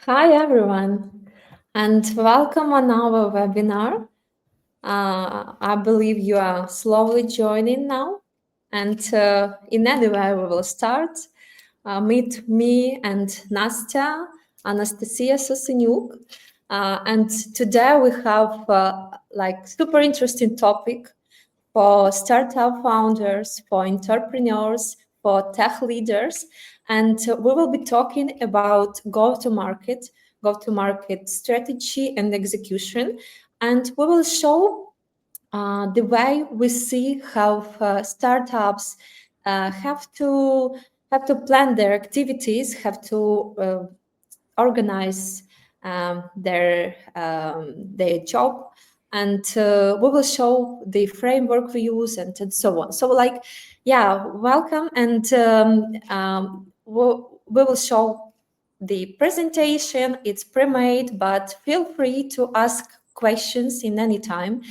Hi everyone, and welcome on our webinar. I believe you are slowly joining now, and in any way we will start. Meet me and Anastasiia Sosyniuk, and today we have super interesting topic for startup founders, for entrepreneurs, for tech leaders. And we will be talking about go-to-market strategy and execution. And we will show the way we see how startups have to plan their activities, have to organize their job, and we will show the framework we use and so on. So welcome, and we will show the presentation. It's pre-made, but feel free to ask questions in any time.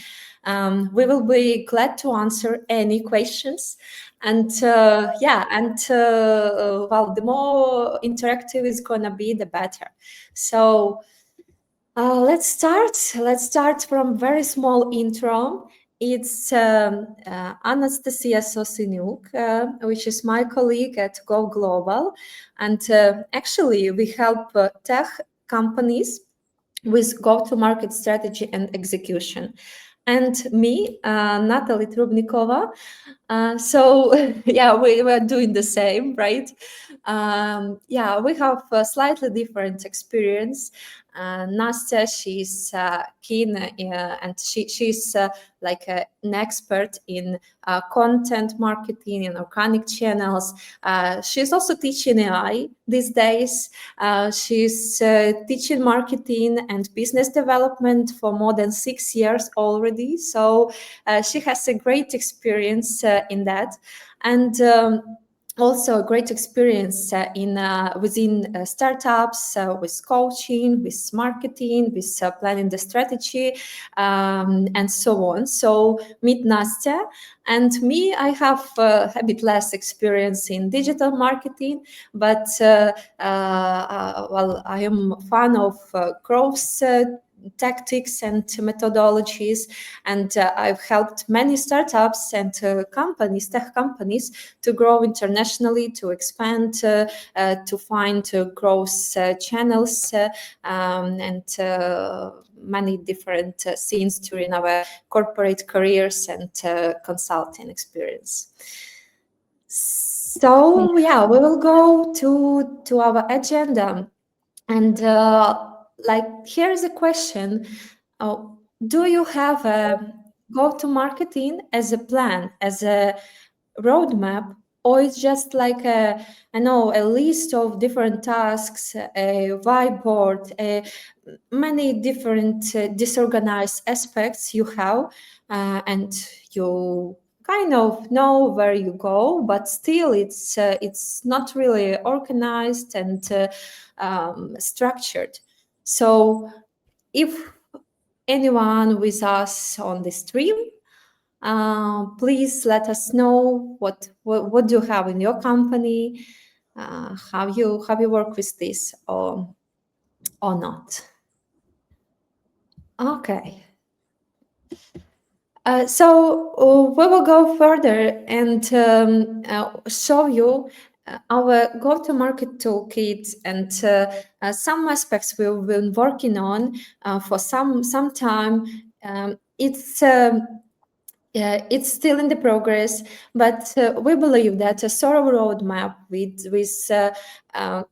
We will be glad to answer any questions. And the more interactive it's gonna be, the better. So let's start from very small intro. It's Anastasiia Sosyniuk, which is my colleague at Go Global, and actually we help tech companies with go-to-market strategy and execution. And me, Natali Trubnikova. We were doing the same, right? We have a slightly different experience. Nastya, she's keen and she's an expert in content marketing in organic channels. She's also teaching AI these days. She's teaching marketing and business development for more than 6 years already. So she has a great experience in that. And also a great experience within startups, with coaching, with marketing, with planning the strategy, and so on. So meet Nastya. And me, I have a bit less experience in digital marketing, but I am a fan of growth tactics and methodologies, and I've helped many startups and tech companies to grow internationally, to expand, to find growth channels, and many different scenes during our corporate careers and consulting experience. So we will go to our agenda, and here is a question. Do you have a go-to-marketing as a plan, as a roadmap, or it's just like a list of different tasks, a whiteboard, many different disorganized aspects you have, and you kind of know where you go, but still it's not really organized and structured. So if anyone with us on the stream, please let us know what do you have in your company, how you work with this or not. Okay. So we will go further and show you our go-to-market toolkit and some aspects we've been working on for some time. It's still in the progress, but we believe that a thorough roadmap with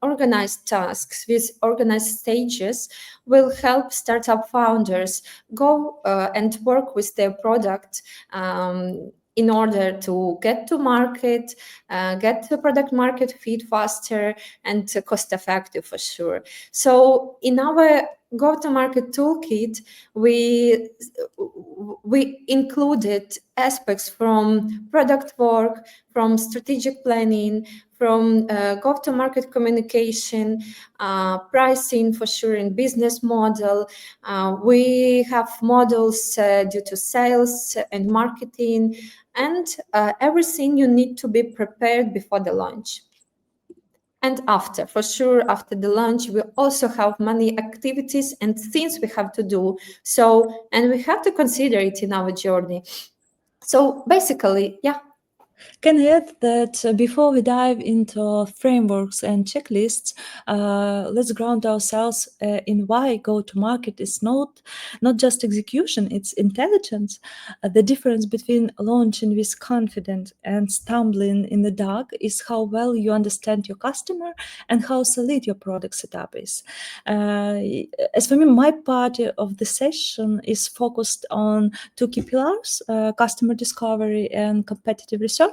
organized tasks, with organized stages, will help startup founders go and work with their product in order to get to market, get the product market fit faster and cost effective for sure. So in our go-to-market toolkit, we included aspects from product work, from strategic planning, from go-to-market communication, pricing for sure, and business model. We have models due to sales and marketing, and everything you need to be prepared before the launch. and after. For sure, after the launch, we also have many activities and things we have to do. So, and we have to consider it in our journey. So basically, yeah. Can I add that before we dive into frameworks and checklists, let's ground ourselves in why go-to-market is not just execution, it's intelligence. The difference between launching with confidence and stumbling in the dark is how well you understand your customer and how solid your product setup is. As for me, my part of the session is focused on two key pillars, customer discovery and competitive research,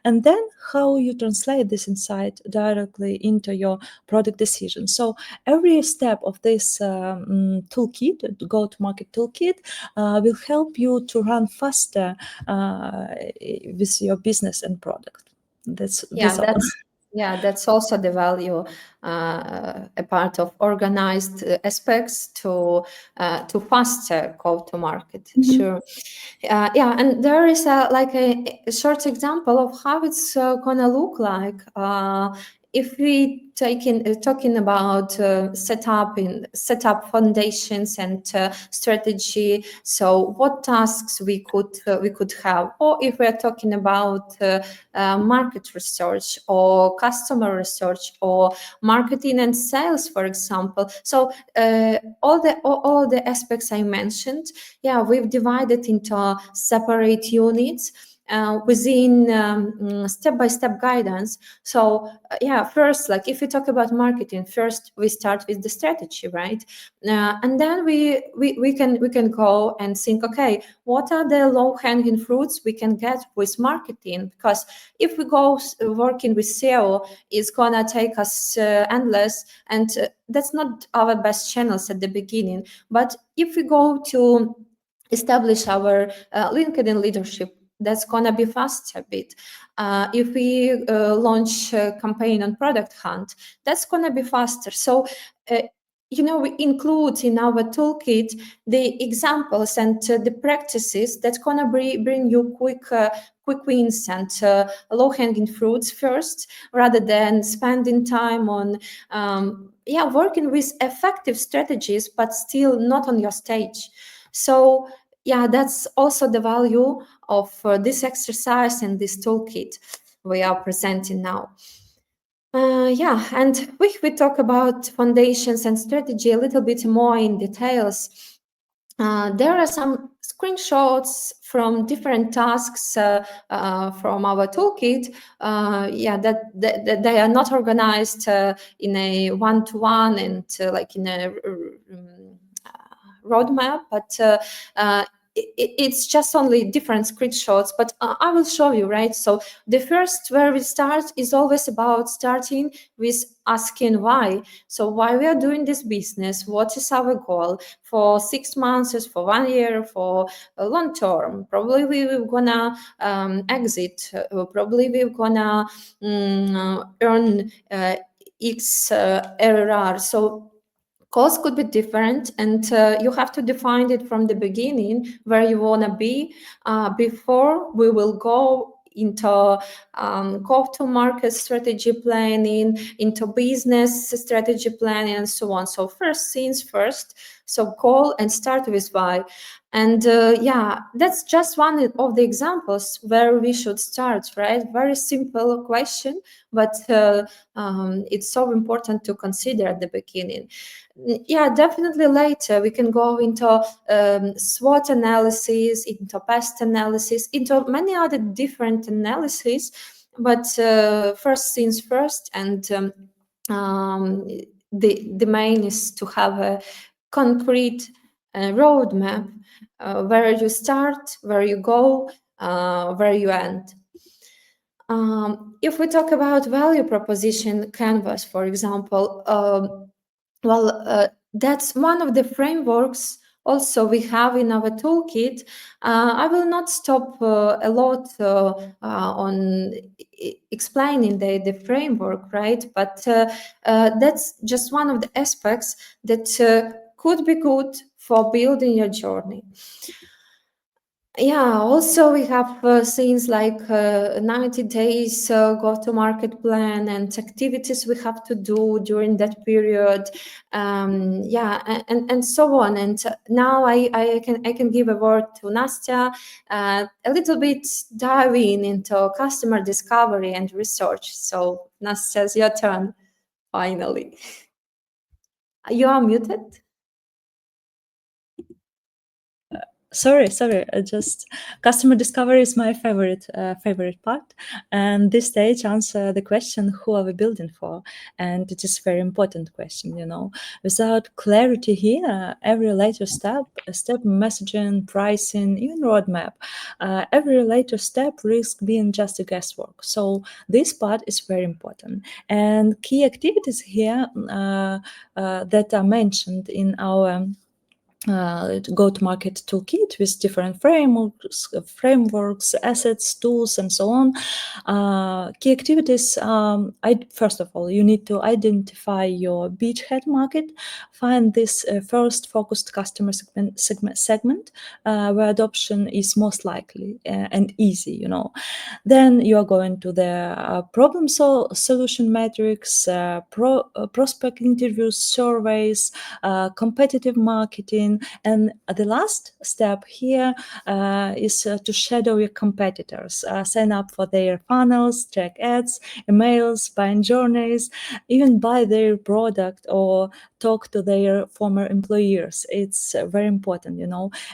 and then how you translate this insight directly into your product decision. So every step of this toolkit, go-to-market toolkit, will help you to run faster with your business and product. That's all. That's also the value, a part of organized aspects to faster go-to-market. Sure. And there is a short example of how it's gonna look like if we talking about setup foundations and strategy. So what tasks we could have, or if we are talking about market research or customer research or marketing and sales, for example. So all the aspects I mentioned, we've divided into separate units within step-by-step guidance. So first, like if we talk about marketing, first we start with the strategy, right? And then we can go and think, okay, what are the low-hanging fruits we can get with marketing? Because if we go working with SEO, it's gonna take us endless, and that's not our best channels at the beginning. But if we go to establish our LinkedIn leadership, that's gonna be faster a bit. If we launch a campaign on Product Hunt, that's gonna be faster. So we include in our toolkit the examples and the practices that's gonna bring you quick wins and low-hanging fruits first, rather than spending time on working with effective strategies but still not on your stage. So that's also the value of this exercise and this toolkit we are presenting now. And we talk about foundations and strategy a little bit more in details. There are some screenshots from different tasks from our toolkit. That they are not organized in a one-to-one and like in a roadmap, but it's just only different screenshots, but I will show you, right? So the first where we start is always about starting with asking why. So why we are doing this business, what is our goal for 6 months, for 1 year, for a long term? Probably we're gonna exit, probably we're gonna earn X ARR. So costs could be different, and you have to define it from the beginning where you want to be before we will go into go-to-market strategy planning, into business strategy planning, and so on. So first things first. So call and start with why. And that's just one of the examples where we should start, right? Very simple question, but it's so important to consider at the beginning. Definitely later we can go into SWOT analysis, into pest analysis, into many other different analyses. But first things first, and the main is to have a concrete roadmap where you start, where you go, where you end. If we talk about value proposition canvas, for example, that's one of the frameworks also we have in our toolkit. I will not stop a lot on explaining the framework, right? But that's just one of the aspects that could be good for building your journey. Yeah, also we have things like 90 days go-to-market plan and activities we have to do during that period. Yeah, and so on. And now I can give a word to Nastya, a little bit diving into customer discovery and research. So Nastya, it's your turn, finally. You are muted. Sorry. Just customer discovery is my favorite part, and this stage answer the question, who are we building for? And it is very important question. Without clarity here, every later step messaging, pricing, even roadmap, every later step risks being just a guesswork. So this part is very important, and key activities here that are mentioned in our go-to-market toolkit with different frameworks, assets, tools, and so on. Key activities. First of all, you need to identify your beachhead market. Find this first focused customer segment where adoption is most likely and easy. Then you are going to the problem solution metrics, prospect interviews, surveys, competitive marketing, and the last step here is to shadow your competitors, sign up for their funnels, check ads, emails, buying journeys, even buy their product or talk to their former employers. It's very important,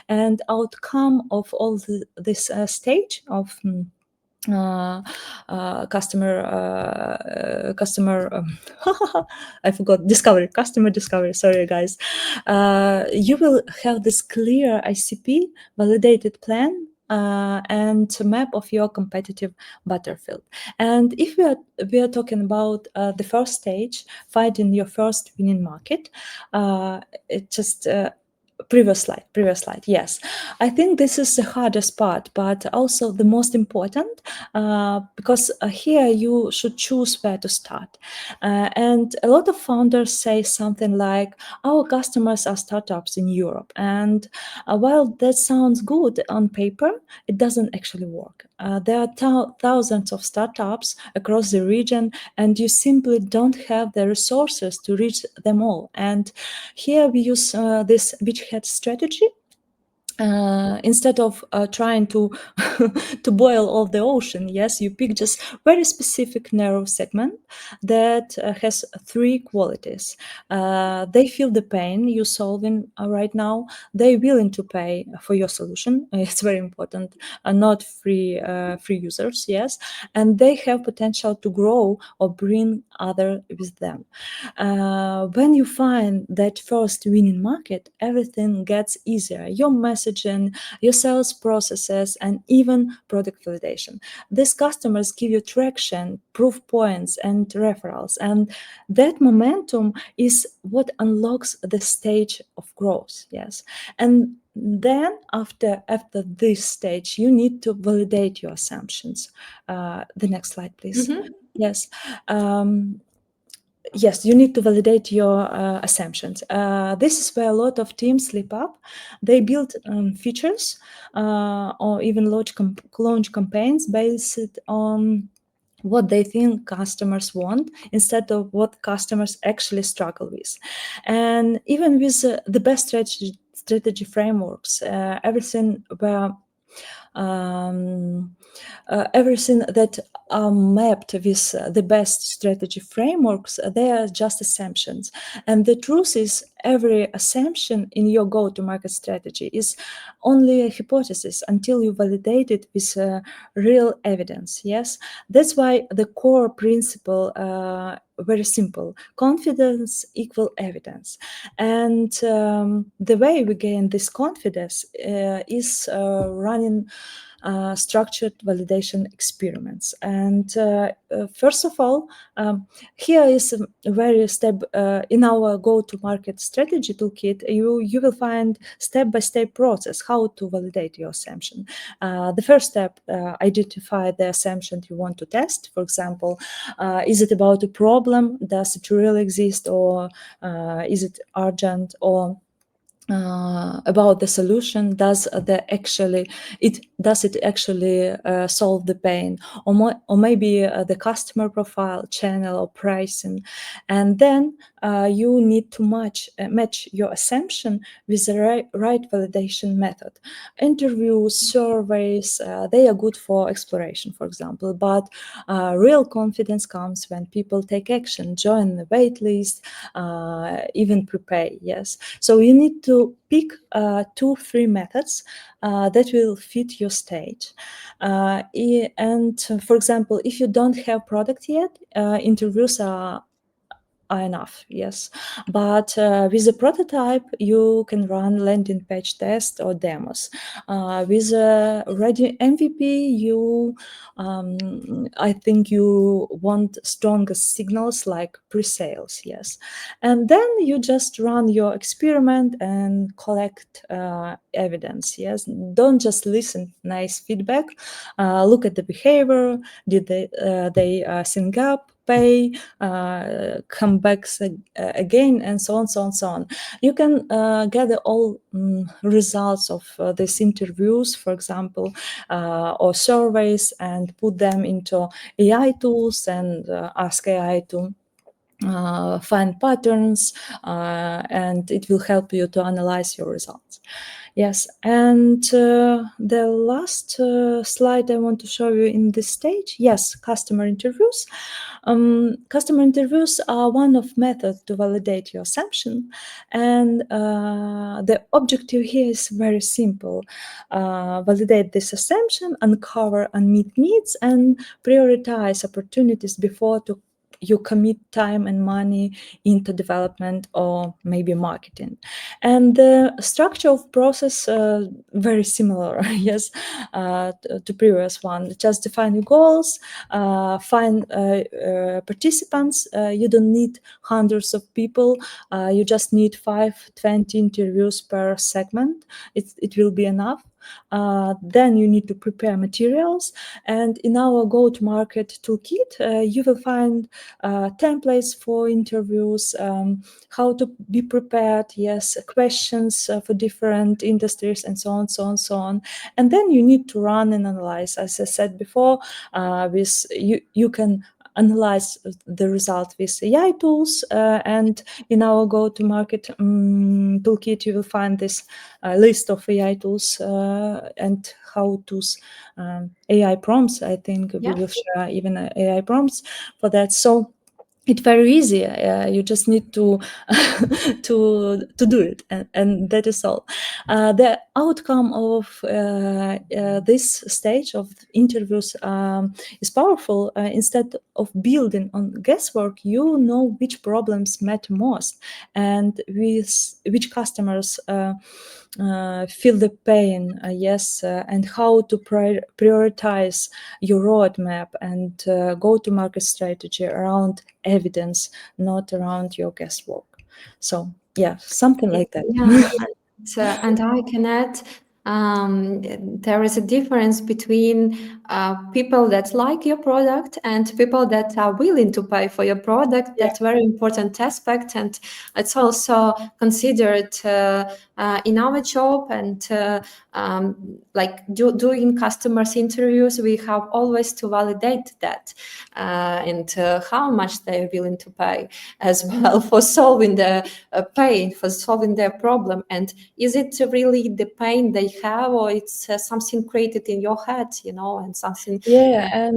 and outcome of all this stage of customer I forgot customer discovery, sorry guys. You will have this clear ICP validated plan and map of your competitive battlefield. And if we are talking about the first stage, finding your first winning market, it just previous slide, yes. I think this is the hardest part, but also the most important, because here you should choose where to start. And a lot of founders say something like, our customers are startups in Europe. And while that sounds good on paper, it doesn't actually work. There are thousands of startups across the region, and you simply don't have the resources to reach them all. And here we use this beachhead strategy. Instead of trying to to boil all the ocean, yes, you pick just very specific narrow segment that has three qualities. They feel the pain you're solving right now. They're willing to pay for your solution. It's very important. Not free users, yes, and they have potential to grow or bring other with them. When you find that first winning market, everything gets easier. Your messaging, your sales processes, and even product validation. These customers give you traction, proof points, and referrals. And that momentum is what unlocks the stage of growth. Yes. And then after this stage, you need to validate your assumptions. The next slide, please. Yes. Yes, you need to validate your assumptions. This is where a lot of teams slip up. They build features or even launch campaigns based on what they think customers want instead of what customers actually struggle with. And even with the best strategy frameworks, everything that are mapped with the best strategy frameworks, they are just assumptions. And the truth is, every assumption in your go-to-market strategy is only a hypothesis until you validate it with real evidence. Yes, that's why the core principle very simple: confidence equal evidence. And the way we gain this confidence is running structured validation experiments. And first of all, here is a very step in our go-to-market strategy toolkit. You will find step-by-step process how to validate your assumption. The first step, identify the assumption you want to test. For example, is it about a problem? Does it really exist, or is it urgent, or about the solution. Does it actually solve the pain, or maybe the customer profile, channel, or pricing? And then you need to match your assumption with the right validation method. Interviews, surveys, they are good for exploration, for example, but real confidence comes when people take action, join the wait list, even prepay. Yes, so you need to pick 2-3 methods that will fit your stage. And for example, if you don't have product yet, interviews are enough, yes. But with a prototype, you can run landing page tests or demos. With a ready MVP, I think you want stronger signals like pre-sales, yes. And then you just run your experiment and collect evidence, yes. Don't just listen nice feedback. Look at the behavior. Did they sync up, pay, come back again, and so on, so on, so on. You can gather all results of these interviews, for example, or surveys, and put them into AI tools and ask AI to find patterns, and it will help you to analyze your results. Yes, and the last slide I want to show you in this stage, yes, customer interviews. Customer interviews are one of methods to validate your assumption, and the objective here is very simple. Validate this assumption, uncover unmet needs, and prioritize opportunities before you commit time and money into development or maybe marketing. And the structure of process very similar, yes, to previous one. Just define your goals, find participants. You don't need hundreds of people. You just need 5-20 interviews per segment. It will be enough. Then you need to prepare materials, and in our go-to-market toolkit, you will find templates for interviews, how to be prepared, yes, questions for different industries, and so on, so on, so on. And then you need to run and analyze. As I said before, with you can analyze the result with AI tools, and in our go-to-market toolkit, you will find this list of AI tools and how-tos, AI prompts. I think we will share even AI prompts for that. So it's very easy. You just need to to do it, and that is all. The outcome of this stage of interviews is powerful. Instead of building on guesswork, you know which problems matter most, and with which customers feel the pain, yes, and how to prioritize your roadmap and go-to-market strategy around evidence, not around your guesswork. So yeah, something like that. And I can add, there is a difference between people that like your product and people that are willing to pay for your product. Yeah. That's very important aspect, and it's also considered in our job. And like doing customers interviews, we have always to validate that and how much they're willing to pay as well for solving the pain, for solving their problem. And is it really the pain they have, or it's something created in your head, and something? Yeah,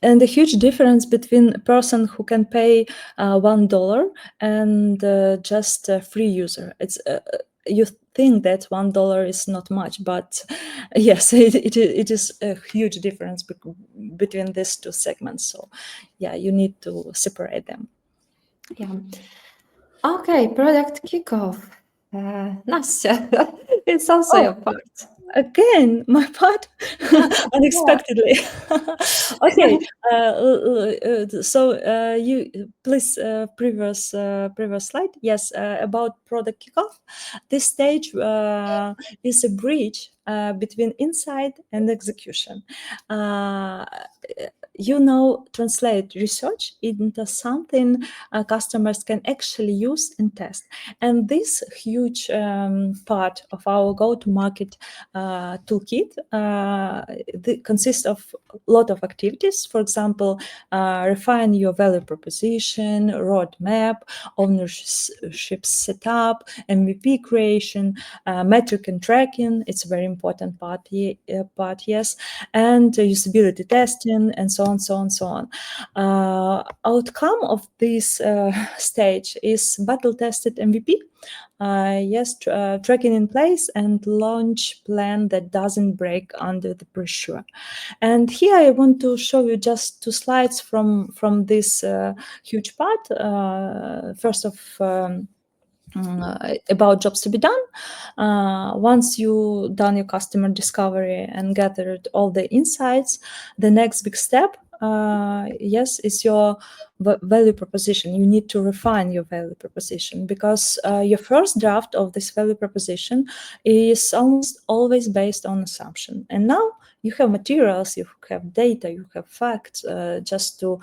and the huge difference between a person who can pay $1 and just a free user. It's you think that $1 is not much, but yes, it is a huge difference between these two segments. So yeah, you need to separate them. Yeah. Okay, product kickoff. Nastya, it's also your part. Again, my part, unexpectedly. Okay, so you please previous slide. Yes, about product kickoff. This stage is a bridge between insight and execution. translate research into something customers can actually use and test. And this huge part of our go-to-market toolkit consists of a lot of activities. For example, refine your value proposition, roadmap, ownership setup, MVP creation, metric and tracking. It's a very important part, yes, and usability testing, and so on, so on, so on. Outcome of this stage is battle-tested MVP. Yes, tracking in place and launch plan that doesn't break under the pressure. And here I want to show you just 2 slides from this huge part. First of about jobs to be done. Once you done your customer discovery and gathered all the insights, the next big step, yes, is your value proposition. You need to refine your value proposition, because your first draft of this value proposition is almost always based on assumption. And now you have materials, you have data, you have facts, just to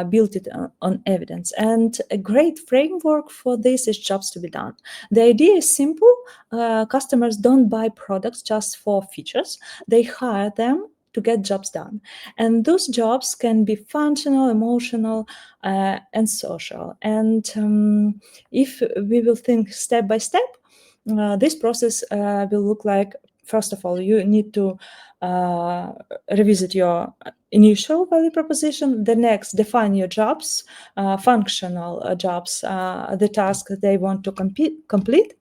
build it on evidence. And a great framework for this is jobs to be done. The idea is simple. Customers don't buy products just for features. They hire them to get jobs done. And those jobs can be functional, emotional, and social. And if we will think step by step, this process will look like, first of all, you need to revisit your initial value proposition. The next, define your jobs, functional jobs, the task they want to complete.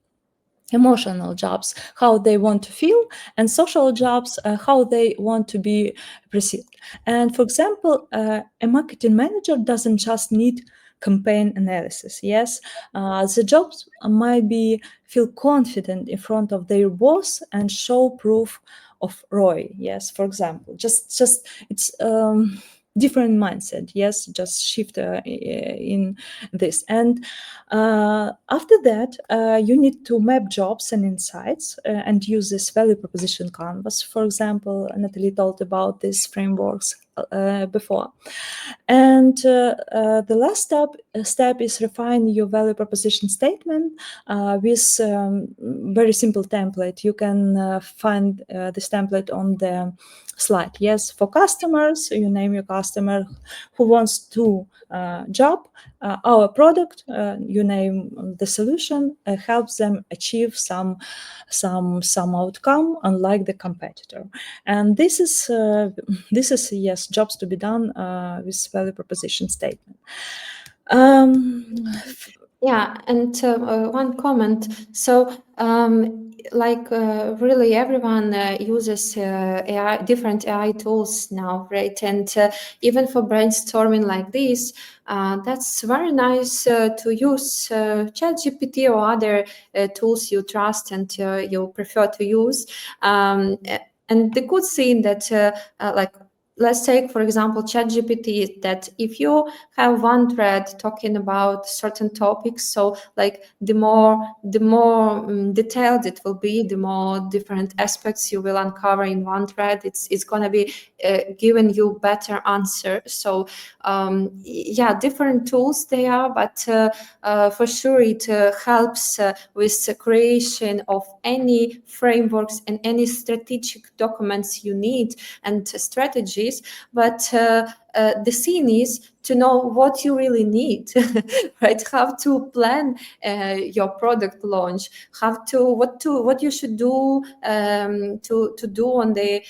Emotional jobs, how they want to feel, and social jobs, how they want to be perceived. And for example, a marketing manager doesn't just need campaign analysis. Yes, the jobs might be feel confident in front of their boss and show proof of ROI. Yes, for example, just it's different mindset. Yes, just shift in this. And after that, you need to map jobs and insights and use this value proposition canvas. For example, Natali told about these frameworks before. And the last step is refine your value proposition statement with very simple template. You can find this template on the slide. Yes, for customers, you name your customer who wants to job. Our product, you name the solution, helps them achieve some outcome, unlike the competitor. And this is yes, jobs to be done with value proposition statement. Yeah, and one comment. So, really, everyone uses AI, different AI tools now, right? And even for brainstorming like this, that's very nice to use ChatGPT or other tools you trust and you prefer to use. And the good thing that, let's take, for example, ChatGPT, that if you have one thread talking about certain topics, so like the more detailed it will be, the more different aspects you will uncover in one thread, it's going to be giving you better answer. So yeah, different tools they are, but for sure it helps with the creation of any frameworks and any strategic documents you need and strategies. But the thing is to know what you really need, right? How to plan your product launch, what you should do to do on the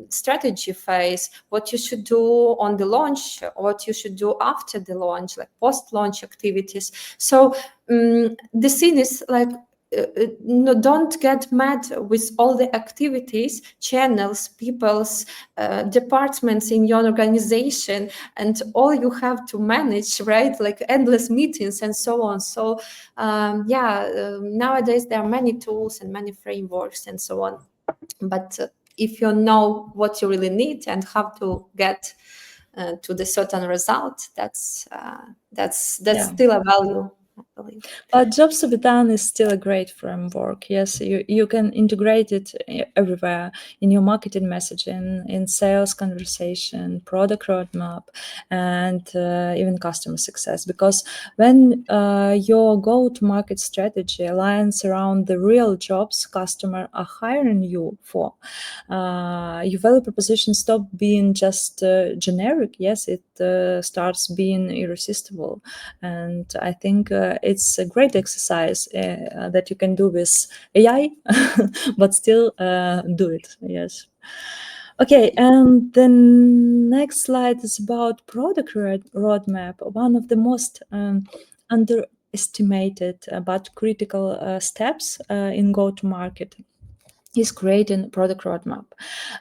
strategy phase, what you should do on the launch, what you should do after the launch, like post-launch activities. So the thing is like, no, don't get mad with all the activities, channels, people's departments in your organization, and all you have to manage, right? Like endless meetings and so on. So nowadays there are many tools and many frameworks and so on. But if you know what you really need and how to get to the certain result, that's still a value. believe. But Jobs to be done is still a great framework. Yes, you can integrate it everywhere in your marketing messaging, in sales conversation, product roadmap, and even customer success. Because when your go-to-market strategy aligns around the real jobs customer are hiring you for, your value proposition stop being just generic. Yes, it starts being irresistible. And I think it's a great exercise that you can do with AI, but still do it. Yes. Okay, and the next slide is about product roadmap, one of the most underestimated but critical steps in go-to-market is creating product roadmap.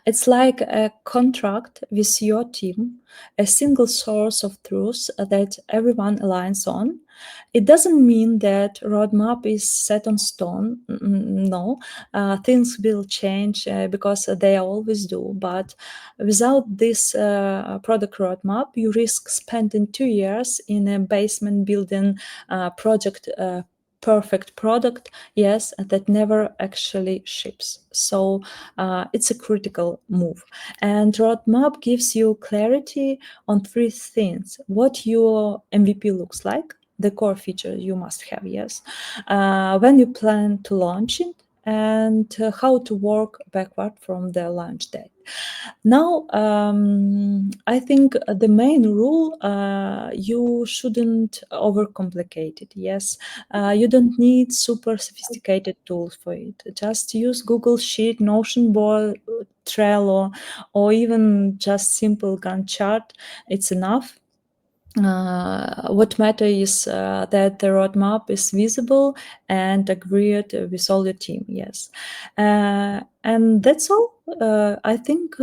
It's like a contract with your team, a single source of truth that everyone aligns on. It doesn't mean that roadmap is set on stone. No, things will change because they always do. But without this product roadmap, you risk spending 2 years in a basement building project. Perfect product, yes, that never actually ships. So it's a critical move. And roadmap gives you clarity on 3 things: what your MVP looks like, the core feature you must have, yes, when you plan to launch it, and how to work backward from the launch date. Now, I think the main rule, you shouldn't overcomplicate it. Yes, you don't need super sophisticated tools for it. Just use Google Sheet, Notion board, Trello, or even just simple Gantt chart. It's enough. What matters is that the roadmap is visible and agreed with all the team. Yes, and that's all. I think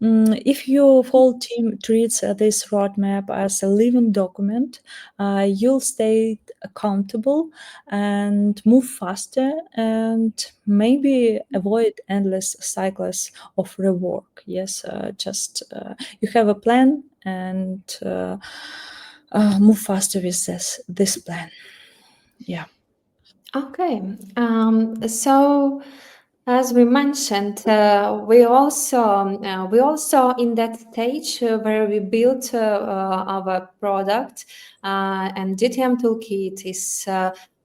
if your whole team treats this roadmap as a living document, you'll stay accountable and move faster, and maybe avoid endless cycles of rework. Yes, just you have a plan and move faster with this plan. Yeah. Okay, so as we mentioned, we also in that stage where we built our product, and GTM Toolkit is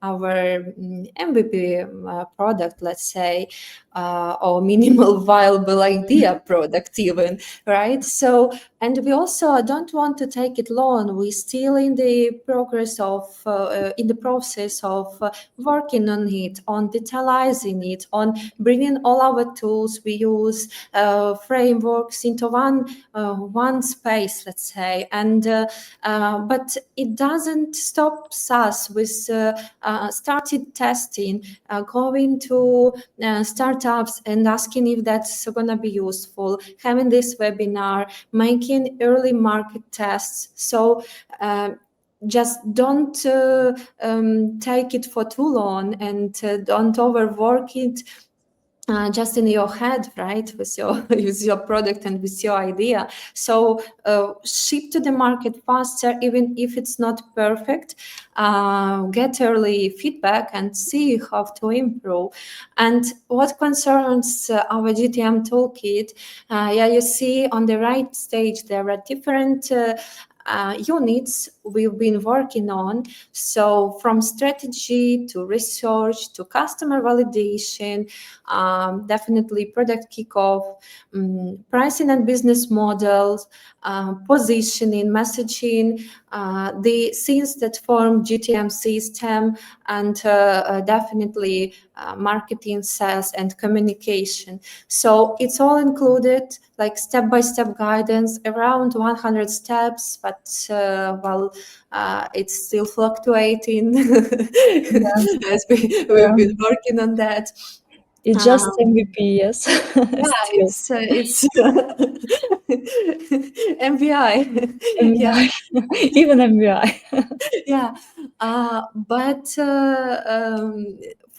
our MVP product, let's say, or minimal viable idea product even, right? So, and we also don't want to take it long. We're still in the process of working on it, on detailing it, on bringing all our tools we use, frameworks into one space, let's say. And but it doesn't stop us with started testing, going to startups and asking if that's going to be useful, having this webinar, making early market tests. So just don't take it for too long, and don't overwork it just in your head, right, with your product and with your idea. So ship to the market faster, even if it's not perfect. Get early feedback and see how to improve. And what concerns our GTM toolkit, you see on the right stage there are different units we've been working on. So from strategy to research to customer validation, definitely product kickoff, pricing and business models, positioning, messaging, the things that form GTM system, and definitely marketing, sales, and communication. So it's all included, like step-by-step guidance, around 100 steps, but it's still fluctuating as we've been working on that. It's just MVP, yes. Yeah, Still. it's MVI. Yeah, MBI. Even MBI. yeah. But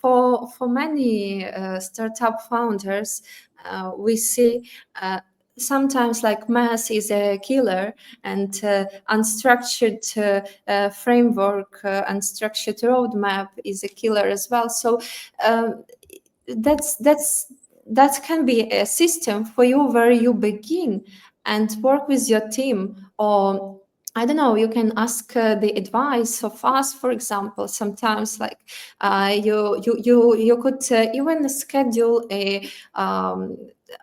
for many startup founders, we see sometimes like mass is a killer, and unstructured framework, unstructured roadmap is a killer as well. So that can be a system for you where you begin and work with your team, or I don't know, you can ask the advice of us, for example. Sometimes like you could even schedule a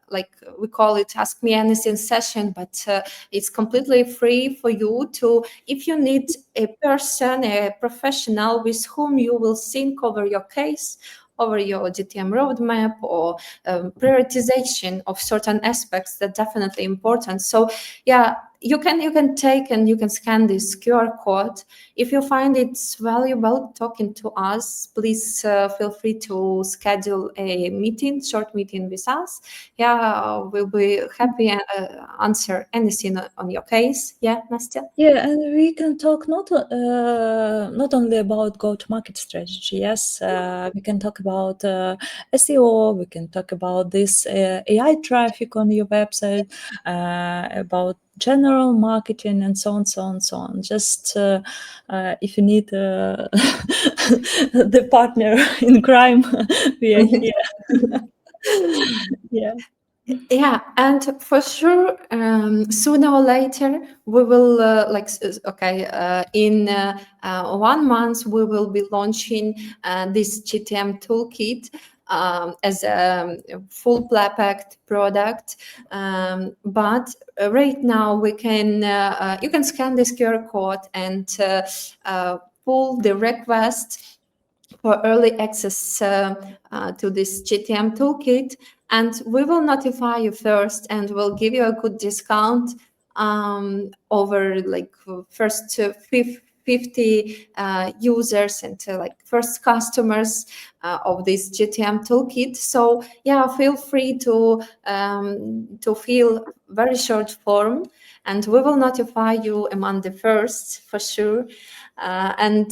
like we call it ask me anything session, but it's completely free for you to, if you need a person, a professional with whom you will think over your case, over your GTM roadmap, or prioritization of certain aspects that definitely important. So yeah, you can take and you can scan this QR code. If you find it's valuable talking to us, please feel free to schedule a meeting, short meeting with us. Yeah, we'll be happy answer anything on your case. Yeah, Nastya? Yeah, and we can talk not only about go-to-market strategy. Yes, we can talk about SEO. We can talk about this AI traffic on your website, about general marketing, and so on, so on, so on. Just if you need the partner in crime, we are here. Yeah. Yeah, and for sure, sooner or later we will in 1 month we will be launching this GTM toolkit as a full packed product. But right now we can you can scan this QR code and pull the request for early access to this GTM toolkit, and we will notify you first, and we'll give you a good discount over like first 50 users and like first customers of this GTM toolkit. So yeah, feel free to fill very short form, and we will notify you among the first for sure. And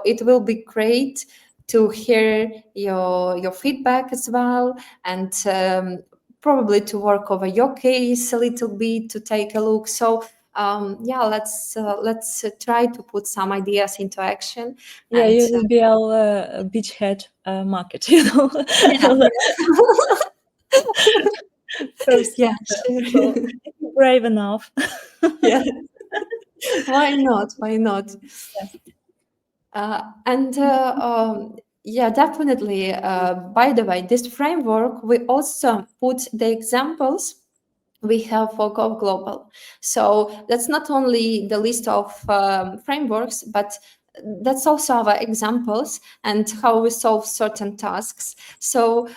it will be great to hear your feedback as well, and probably to work over your case a little bit, to take a look. So yeah, let's try to put some ideas into action. Yeah, And you will be our beachhead market, you know. yeah, First, yeah, so if you're brave enough. yeah. Why not? Why not? And yeah, definitely. By the way, this framework, we also put the examples we have for Go Global. So that's not only the list of frameworks, but that's also our examples and how we solve certain tasks. So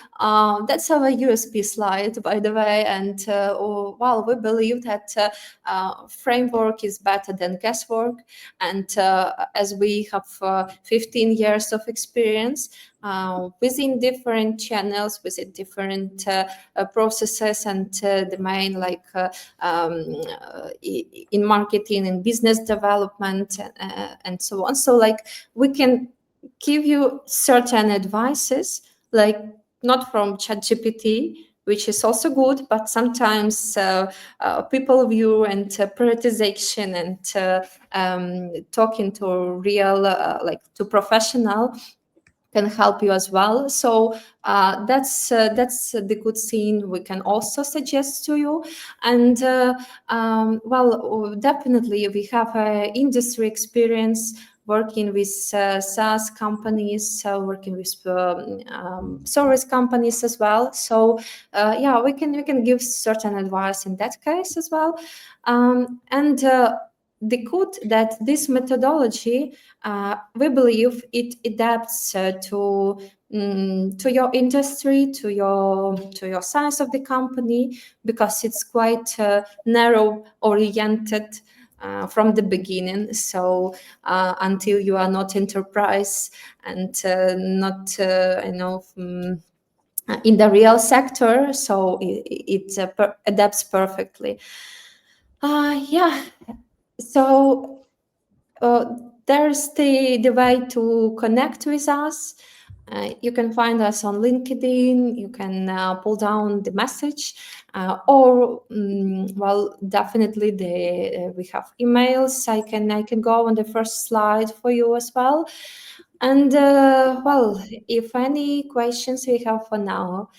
that's our USP slide, by the way. And well, we believe that framework is better than guesswork. And as we have 15 years of experience within different channels, within different processes and domain, like in marketing and business development and so on. So like we can give you certain advices, like not from ChatGPT, which is also good, but sometimes people view and prioritization and talking to real, like to professional, can help you as well. So that's the good thing we can also suggest to you. And well, definitely we have industry experience working with SaaS companies, working with service companies as well. So yeah, we can give certain advice in that case as well. And the good that this methodology, we believe it adapts to your industry, to your size of the company, because it's quite narrow oriented from the beginning. So until you are not enterprise and not in the real sector, so it adapts perfectly. Yeah. So there's the way to connect with us. You can find us on LinkedIn. You can pull down the message, or well, definitely we have emails. I can go on the first slide for you as well. And well, if any questions we have for now,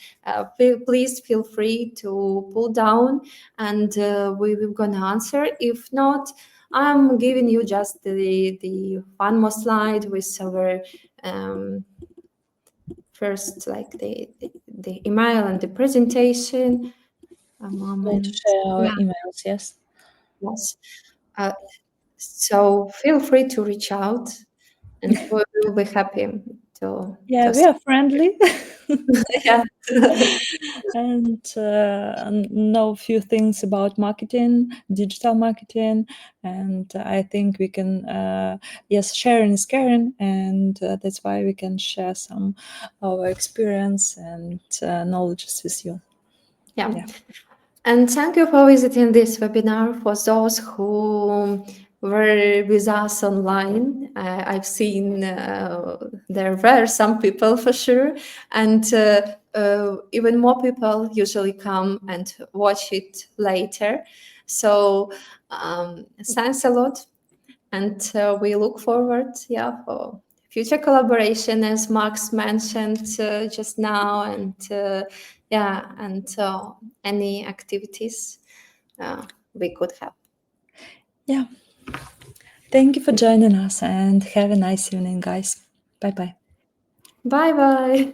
please feel free to pull down, and we will gonna answer. If not, I'm giving you just the one more slide with our first, like the email and the presentation. A Want to moment. share our Yeah, emails, yes? yes. So feel free to reach out, and we will be happy to Yeah, we see. are friendly. Yeah. And know a few things about marketing, digital marketing, and I think we can, yes, sharing is caring, and that's why we can share some of our experience and knowledges with you. Yeah. Yeah. And thank you for visiting this webinar. For those who were with us online, I've seen there were some people for sure, and even more people usually come and watch it later. So thanks a lot, and we look forward, yeah, for future collaboration, as Max mentioned just now, and yeah, and any activities we could have. Yeah. Thank you for joining us and have a nice evening, guys. Bye bye. Bye bye.